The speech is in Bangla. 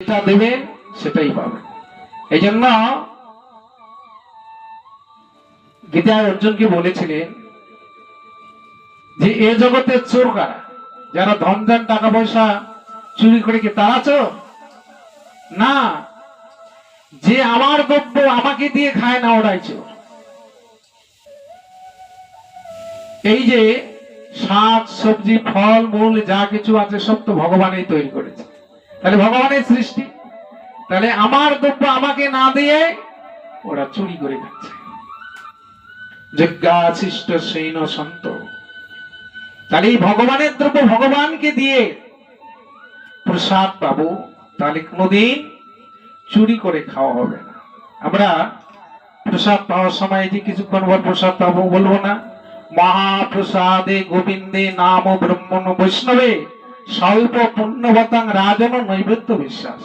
যেটা দেবেন সেটাই পাবেন। এই জন্য গীতায় অর্জুনকে বলেছিলেন যে এ জগতের চোর কারা? যারা ধন ধান টাকা পয়সা চুরি করে কি তারা চোর? না, যে আমার দ্রব্য আমাকে দিয়ে খায় না ওরাই চোর। এই যে শাক সবজি ফল মূল যা কিছু আছে সব তো ভগবানই তৈরি করেছে, তাহলে ভগবানের সৃষ্টি। তাহলে আমার দ্রব্য আমাকে না দিয়ে ওরা চুরি করে খাচ্ছে। যজ্ঞাশিষ্ট সৈন্য সন্ত, তাহলে এই ভগবানের দ্রব্য ভগবানকে দিয়ে প্রসাদ পাবো, তাহলে কোনোদিন চুরি করে খাওয়া হবে না। আমরা প্রসাদ পাওয়ার সময় যে কিছুক্ষণ পর প্রসাদ পাবো বলবো না, মহাপ্রসাদে গোবিন্দে নাম ব্রহ্মণ বৈষ্ণবে স্বল্প পুণ্যবতাং রাজন নৈবেদ্য বিশ্বাস।